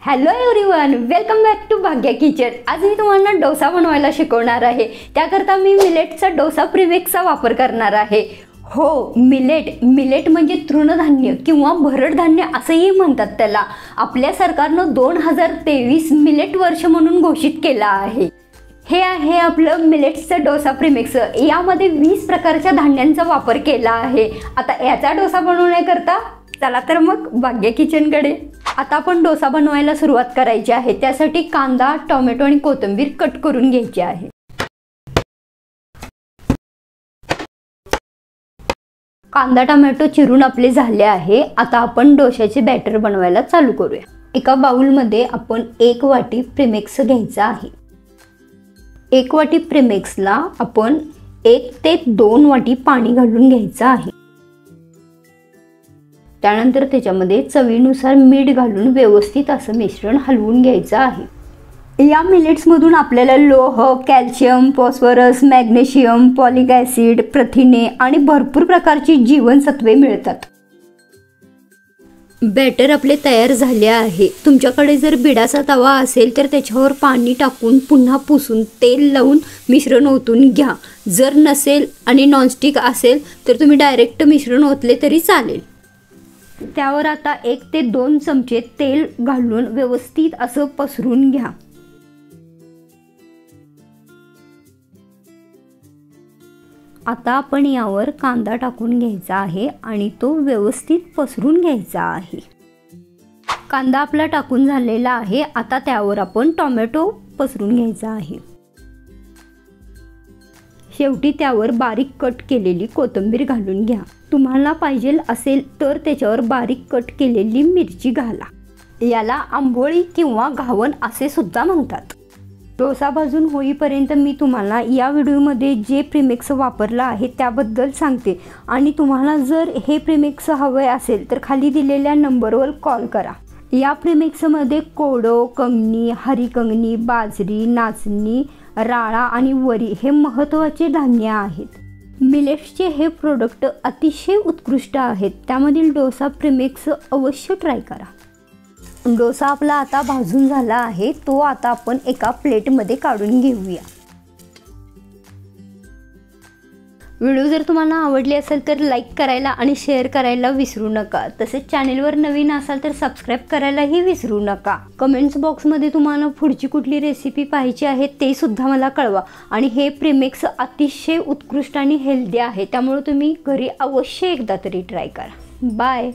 Hello everyone, welcome back to Bhagya kitchen. आज मी तुम्हाला डोसा बनवायला शिकवणार आहे। त्याकरता मी मिलेटचा डोसा प्रीमिक्सचा वापर करणार आहे। हो, मिलेट म्हणजे तृणधान्य किंवा भरड धान्य असंही म्हणतात त्याला। आपल्या सरकारनं 2023 मिलेट वर्ष म्हणून घोषित केला आहे। हे आहे आपलं मिलेट्सचं डोसा प्रीमिक्स। यामध्ये 20 प्रकारच्या धान्यांचा वापर केला आहे। आता याचा डोसा बनवण्याकरता चला तर मग भाग्य किचनकडे। आता आपण डोसा बनवायला सुरुवात करायची आहे। त्यासाठी कांदा, टोमॅटो आणि कोथिंबीर कट करून घ्यायची आहे। कांदा टोमॅटो चिरून आपले झाले आहे। आता आपण डोशाचे बॅटर बनवायला चालू करूया। एका बाउलमध्ये आपण 1 वाटी प्रीमिक्स घ्यायचा आहे। 1 वाटी प्रीमिक्सला आपण 1 ते 2 वाटी पाणी घालून घ्यायचं आहे। त्यानंतर त्याच्यामध्ये चवीनुसार मीठ घालून व्यवस्थित असं मिश्रण हलवून घ्यायचं आहे। या मिलेट्समधून आपल्याला लोह, calcium, phosphorus, magnesium, folic acid, प्रथिने आणि भरपूर प्रकारची जीवनसत्वे मिळतात। बॅटर आपले तयार झाले आहे। तुमच्याकडे जर बिडाचा तवा असेल तर त्याच्यावर पाणी टाकून पुन्हा पुसून तेल लावून मिश्रण ओतून घ्या। जर नसेल आणि नॉनस्टिक असेल तर तुम्ही डायरेक्ट मिश्रण ओतले तरी चालेल। त्यावर आता 1 ते 2 चमचे तेल घालून व्यवस्थित असं पसरून घ्या। आता आपण यावर कांदा टाकून घ्यायचा आहे आणि तो व्यवस्थित पसरून घ्यायचा आहे। कांदा आपला टाकून झालेला आहे। आता त्यावर आपण टोमॅटो पसरून घ्यायचा आहे। शेवटी त्यावर बारीक कट केलेली कोथिंबीर घालून घ्या। तुम्हाला पाहिजे असेल तर त्याच्यावर बारीक कट केलेली मिरची घाला। याला आंबोळी किंवा घावन असे सुद्धा म्हणतात। डोसा भाजून होईपर्यंत मी तुम्हाला या व्हिडिओमध्ये जे प्रीमिक्स वापरलं आहे त्याबद्दल सांगते आणि तुम्हाला जर हे प्रीमिक्स हवे असेल तर खाली दिलेल्या नंबरवर कॉल करा। या प्रीमिक्समध्ये कोडो, कंगनी, हरी कंगनी, बाजरी, नाचणी, राळा आणि वरी हे महत्त्वाचे धान्य आहेत। मिलेट्सचे हे प्रोडक्ट अतिशय उत्कृष्ट आहेत। त्यामधील डोसा प्रीमिक्स अवश्य ट्राय करा। डोसा आपला आता भाजून झाला आहे। तो आता आपण एका प्लेटमध्ये काढून घेऊया। व्हिडिओ जर तुम्हाला आवडली असेल तर लाईक करायला आणि शेअर करायला विसरू नका। तसेच चॅनेलवर नवीन असाल तर सबस्क्राईब करायलाही विसरू नका। कमेंट्स बॉक्समध्ये तुम्हाला पुढची कुठली रेसिपी पाहिजे आहे ते सुद्धा मला कळवा। आणि हे प्रीमिक्स अतिशय उत्कृष्ट आणि हेल्दी आहे, त्यामुळे तुम्ही घरी अवश्य एकदा तरी ट्राय करा। बाय।